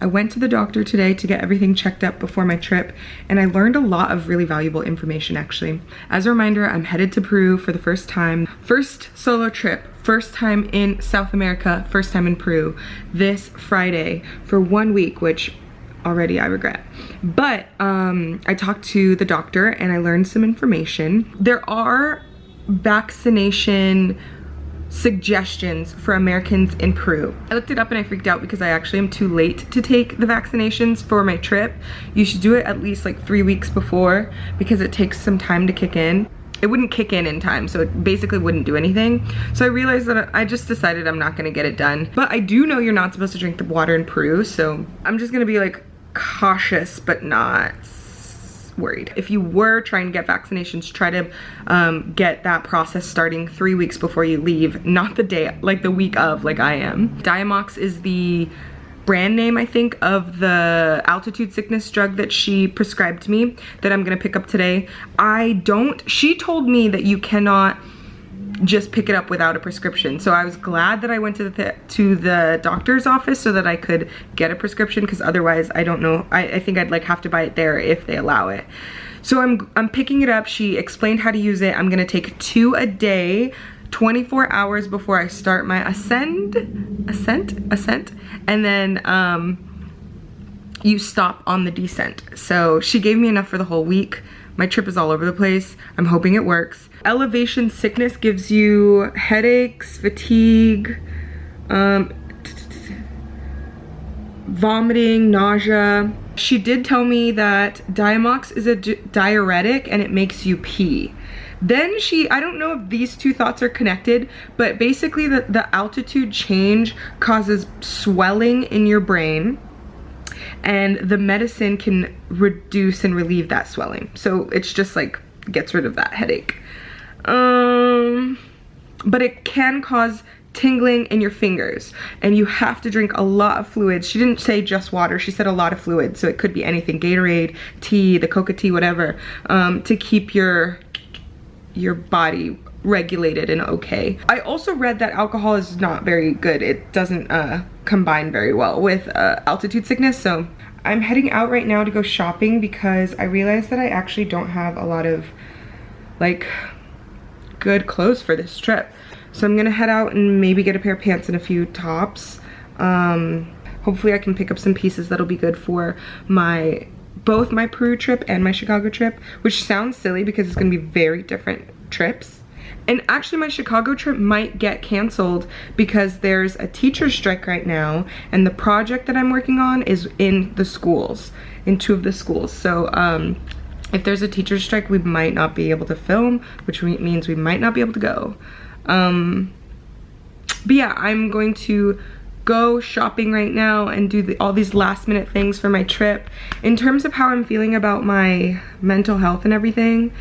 I went to the doctor today to get everything checked up before my trip, and I learned a lot of really valuable information actually. As a reminder, I'm headed to Peru for the first time. First solo trip, first time in South America, first time in Peru, this Friday for 1 week, which already I regret. But I talked to the doctor and I learned some information. There are vaccination suggestions for Americans in Peru. I looked it up and I freaked out because I actually am too late to take the vaccinations for my trip. You should do it at least like 3 weeks before because it takes some time to kick in. It wouldn't kick in time, so it basically wouldn't do anything. So I realized that I just decided I'm not gonna get it done. But I do know you're not supposed to drink the water in Peru, so I'm just gonna be like cautious but not worried. If you were trying to get vaccinations, try to get that process starting 3 weeks before you leave, not the day, like the week of, like I am. Diamox is the brand name, I think, of the altitude sickness drug that she prescribed me that I'm gonna pick up today. She told me that you cannot just pick it up without a prescription. So I was glad that I went to the doctor's office so that I could get a prescription, because otherwise I don't know, I think I'd like have to buy it there if they allow it. So I'm picking it up. She explained how to use it. I'm gonna take 2 a day, 24 hours before I start my ascent, and then you stop on the descent. So she gave me enough for the whole week. My trip is all over the place. I'm hoping it works. Elevation sickness gives you headaches, fatigue, vomiting, nausea. She did tell me that Diamox is a diuretic and it makes you pee. Then I don't know if these two thoughts are connected, but basically the altitude change causes swelling in your brain, and the medicine can reduce and relieve that swelling. So it's just like gets rid of that headache. But it can cause tingling in your fingers, and you have to drink a lot of fluids. She didn't say just water, she said a lot of fluids, so it could be anything, Gatorade, tea, the coca tea, whatever, to keep your body regulated and okay. I also read that alcohol is not very good. It doesn't combine very well with altitude sickness. So I'm heading out right now to go shopping because I realized that I actually don't have a lot of like good clothes for this trip. So I'm gonna head out and maybe get a pair of pants and a few tops. Hopefully I can pick up some pieces that'll be good for both my Peru trip and my Chicago trip, which sounds silly because it's gonna be very different trips. And actually my Chicago trip might get canceled because there's a teacher strike right now, and the project that I'm working on is in the schools, in 2 of the schools. So if there's a teacher strike, we might not be able to film, which means we might not be able to go. But yeah, I'm going to go shopping right now and do all these last minute things for my trip. In terms of how I'm feeling about my mental health and everything,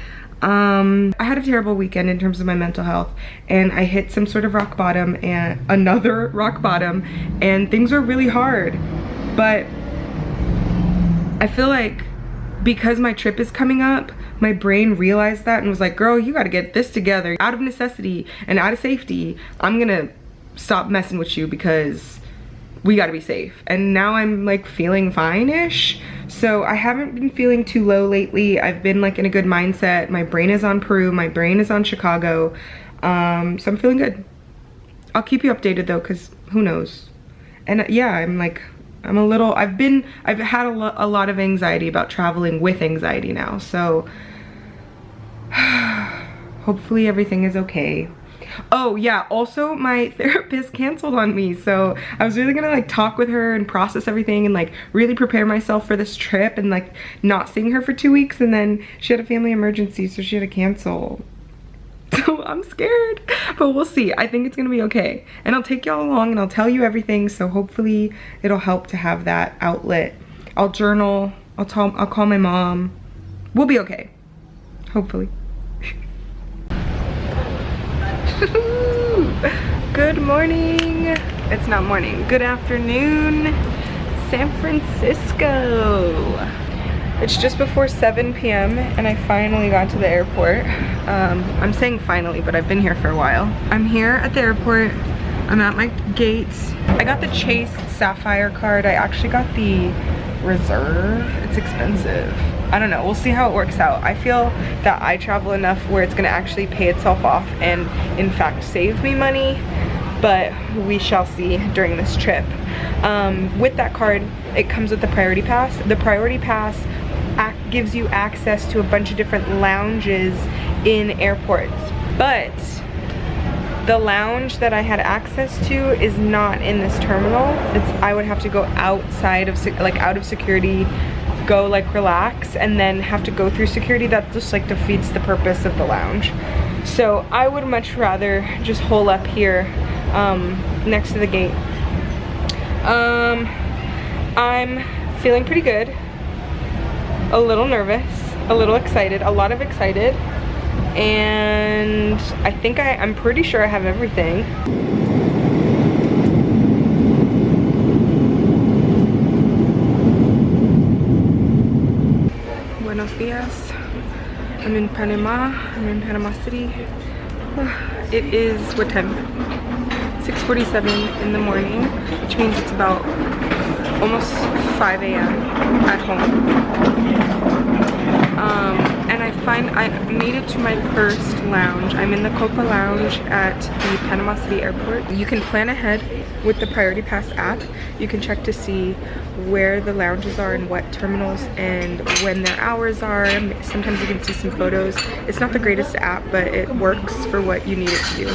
I had a terrible weekend in terms of my mental health, and I hit some sort of rock bottom and another rock bottom, and things are really hard. But I feel like because my trip is coming up, my brain realized that and was like, girl, you gotta get this together. Out of necessity and out of safety, I'm gonna stop messing with you because we gotta be safe. And now I'm like feeling fine-ish. So I haven't been feeling too low lately. I've been like in a good mindset. My brain is on Peru, my brain is on Chicago. So I'm feeling good. I'll keep you updated though, cause who knows. And yeah, I've had a lot of anxiety about traveling with anxiety now. So hopefully everything is okay. Oh yeah, also my therapist canceled on me, so I was really gonna like talk with her and process everything and like really prepare myself for this trip and like not seeing her for 2 weeks, and then she had a family emergency, so she had to cancel. So I'm scared, but we'll see. I think it's gonna be okay, and I'll take y'all along and I'll tell you everything, so hopefully it'll help to have that outlet. I'll journal, I'll call my mom. We'll be okay, hopefully. Good morning. It's not morning. Good afternoon, San Francisco. It's just before 7 p.m. and I finally got to the airport. I'm saying finally, but I've been here for a while. I'm here at the airport. I'm at my gate. I got the Chase Sapphire card. I actually got the Reserve. It's expensive. I don't know, we'll see how it works out. I feel that I travel enough where it's gonna actually pay itself off and in fact save me money, but we shall see during this trip. With that card, it comes with the Priority Pass. The Priority Pass gives you access to a bunch of different lounges in airports, but the lounge that I had access to is not in this terminal. I would have to go outside of, like out of security, go like relax, and then have to go through security. That just like defeats the purpose of the lounge. So I would much rather just hole up here next to the gate. I'm feeling pretty good, a little nervous, a little excited, a lot of excited, and I think I'm pretty sure I have everything. Buenos dias. I'm in Panama. I'm in Panama City. It is, what time? 6:47 in the morning, which means it's about almost 5 a.m. at home. And I made it to my first lounge. I'm in the Copa Lounge at the Panama City Airport. You can plan ahead with the Priority Pass app. You can check to see where the lounges are and what terminals and when their hours are. Sometimes you can see some photos. It's not the greatest app, but it works for what you need it to do.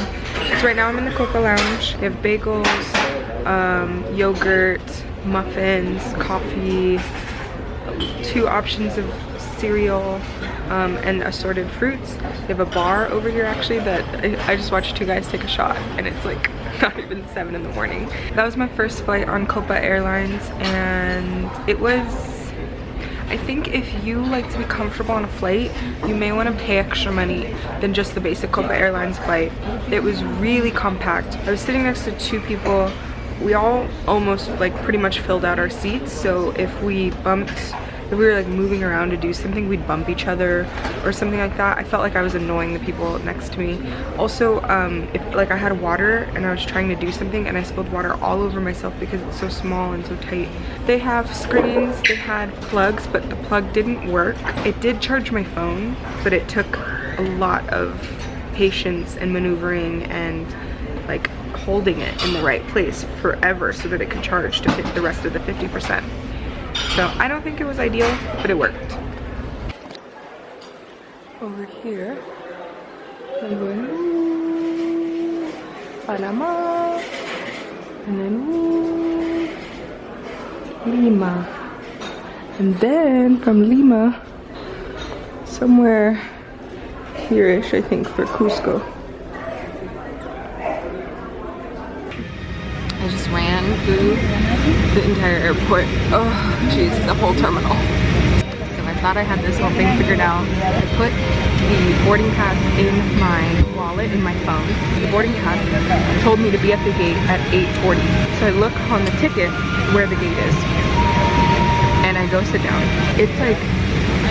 So right now I'm in the Copa Lounge. They have bagels, yogurt, muffins, coffee, 2 options of cereal, and assorted fruits. They have a bar over here actually that I just watched 2 guys take a shot, and it's like not even 7 in the morning. That was my first flight on Copa Airlines, and it was, I think if you like to be comfortable on a flight, you may want to pay extra money than just the basic Copa Airlines flight. It was really compact. I was sitting next to 2 people. We all almost like pretty much filled out our seats, so if we were like moving around to do something, we'd bump each other or something like that. I felt like I was annoying the people next to me. Also, if like I had water and I was trying to do something and I spilled water all over myself because it's so small and so tight. They have screens, they had plugs, but the plug didn't work. It did charge my phone, but it took a lot of patience and maneuvering and like holding it in the right place forever so that it could charge to fit the rest of the 50%. So I don't think it was ideal, but it worked. Over here, I'm going ooh, Panama, and then ooh, Lima. And then from Lima, somewhere here-ish, I think, for Cusco. I just ran through the entire airport. Oh, jeez, the whole terminal. So I thought I had this whole thing figured out. I put the boarding pass in my wallet, in my phone. The boarding pass told me to be at the gate at 8:40. So I look on the ticket where the gate is, and I go sit down. It's like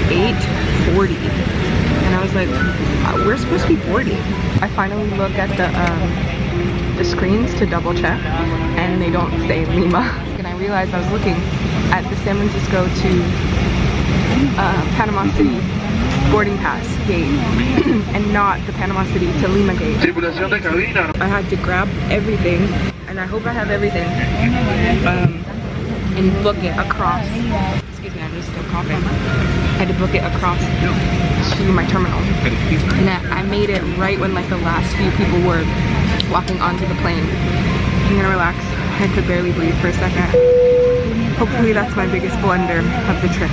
8:40, and I was like, we're supposed to be boarding. I finally look at the screens to double check, and they don't say Lima. And I realized I was looking at the San Francisco to Panama City boarding pass gate and not the Panama City to Lima gate. I had to grab everything, and I hope I have everything, and book it across. Excuse me, I'm just still coughing. I had to book it across to my terminal, and I made it right when like the last few people were walking onto the plane. I'm gonna relax. I could barely breathe for a second. Hopefully that's my biggest blunder of the trip.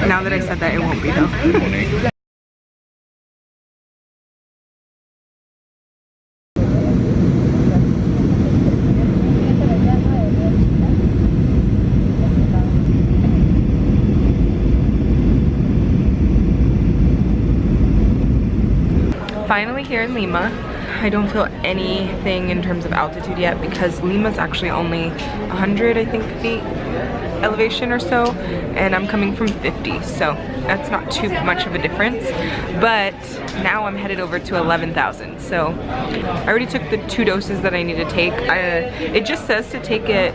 Now that I said that, it won't be though. Finally here in Lima. I don't feel anything in terms of altitude yet because Lima's actually only 100, I think, feet. elevation or so, and I'm coming from 50, so that's not too much of a difference. But now I'm headed over to 11,000, so I already took the 2 doses that I need to take. It just says to take it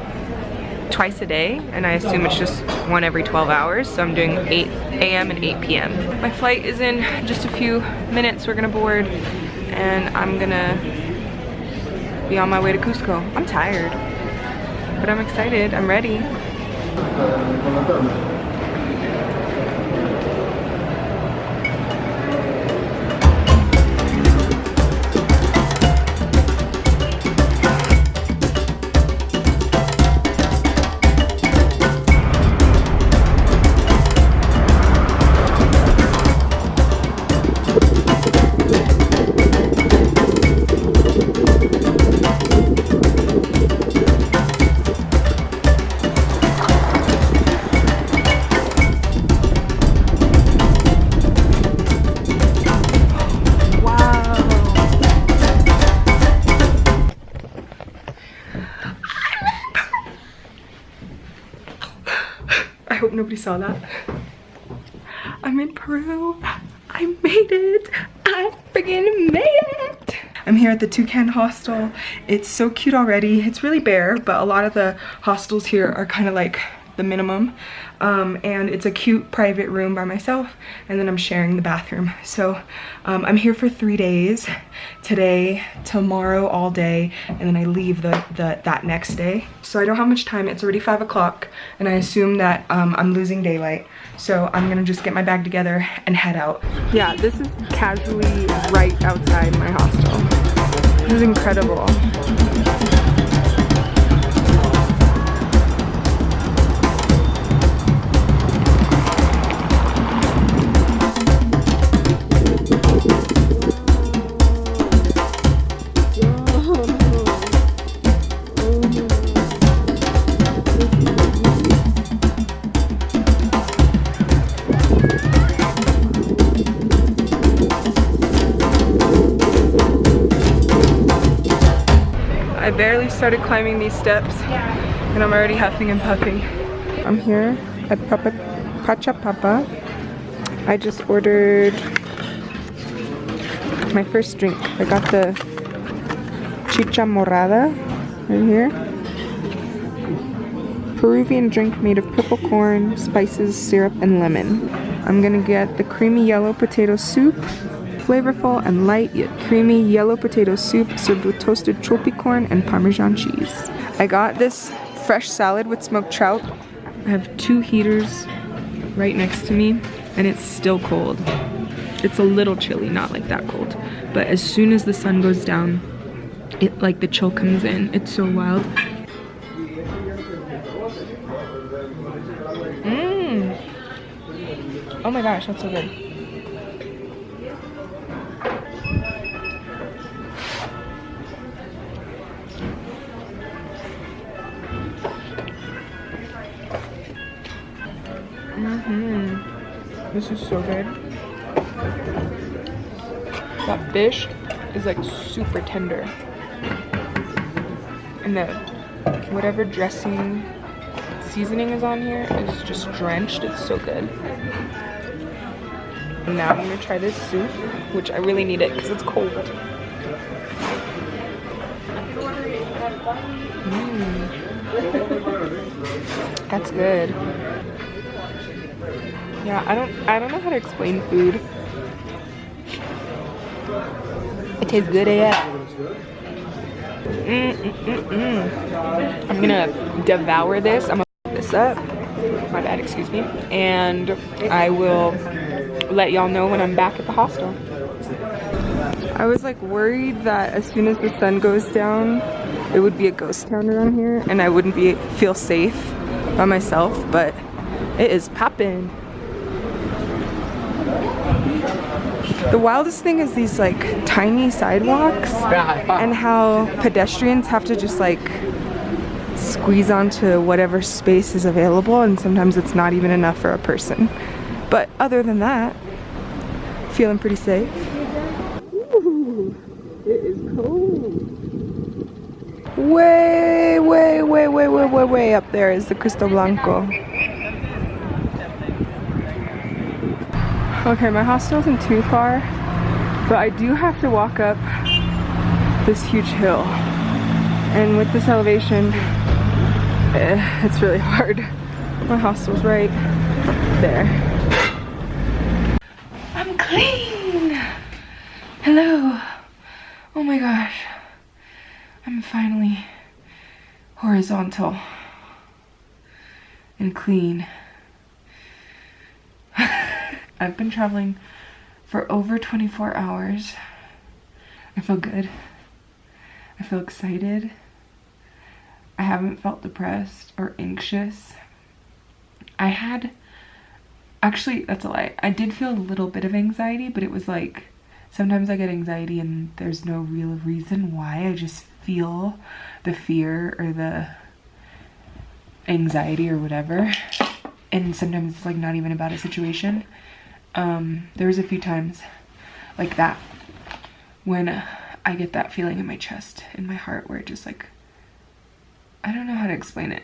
twice a day, and I assume it's just 1 every 12 hours, so I'm doing 8 a.m. and 8 p.m. My flight is in just a few minutes. We're gonna board, and I'm gonna be on my way to Cusco. I'm tired, but I'm excited. I'm ready. I hope nobody saw that. I'm in Peru. I made it. I friggin' made it. I'm here at the Toucan Hostel. It's so cute already. It's really bare, but a lot of the hostels here are kind of like the minimum. And it's a cute private room by myself, and then I'm sharing the bathroom. So I'm here for 3 days. Today, tomorrow, all day, and then I leave that next day. So I don't have much time. It's already 5 o'clock, and I assume that I'm losing daylight. So I'm gonna just get my bag together and head out. Yeah, this is casually right outside my hostel. This is incredible. I barely started climbing these steps and I'm already huffing and puffing. I'm here at Papa. I just ordered my first drink. I got the chicha morada right here. Peruvian drink made of purple corn, spices, syrup, and lemon. I'm gonna get the creamy yellow potato soup. Flavorful and light yet creamy yellow potato soup served with toasted chopi corn and Parmesan cheese. I got this fresh salad with smoked trout. I have 2 heaters right next to me and it's still cold. It's a little chilly, not like that cold. But as soon as the sun goes down, it like the chill comes in. It's so wild. Oh my gosh, that's so good. This is so good. That fish is like super tender. And the whatever dressing seasoning is on here is just drenched. It's so good. And now I'm gonna try this soup, which I really need it because it's cold. That's good. Yeah, I don't know how to explain food. It tastes good AF. I'm gonna devour this. I'm gonna put this up. My bad, excuse me. And I will let y'all know when I'm back at the hostel. I was like worried that as soon as the sun goes down, it would be a ghost town around here and I wouldn't feel safe by myself, but it is poppin'. The wildest thing is these like tiny sidewalks and how pedestrians have to just like squeeze onto whatever space is available, and sometimes it's not even enough for a person. But other than that, feeling pretty safe. Ooh, it is cold. Way way up there is the Cristo Blanco. Okay, my hostel isn't too far, but I do have to walk up this huge hill. And with this elevation, it's really hard. My hostel's right there. I'm clean! Hello! Oh my gosh. I'm finally horizontal and clean. I've been traveling for over 24 hours. I feel good. I feel excited. I haven't felt depressed or anxious. Actually, that's a lie. I did feel a little bit of anxiety, but it was like, sometimes I get anxiety and there's no real reason why. I just feel the fear or the anxiety or whatever. And sometimes it's like not even about a situation. There was a few times like that when I get that feeling in my chest, in my heart, where it just like, I don't know how to explain it.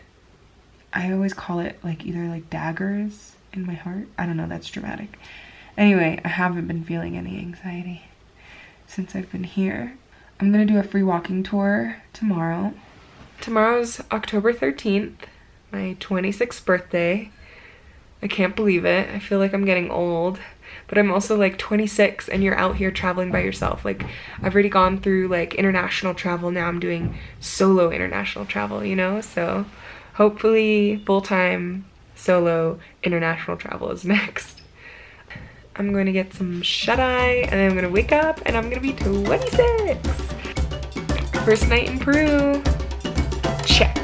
I always call it like either like daggers in my heart. I don't know, that's dramatic. Anyway, I haven't been feeling any anxiety since I've been here. I'm gonna do a free walking tour tomorrow. Tomorrow's October 13th, my 26th birthday. I can't believe it. I feel like I'm getting old, but I'm also like 26 and you're out here traveling by yourself. Like, I've already gone through like international travel. Now I'm doing solo international travel, you know? So hopefully full-time solo international travel is next. I'm going to get some shut-eye and then I'm going to wake up and I'm going to be 26. First night in Peru. Check.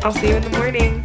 I'll see you in the morning.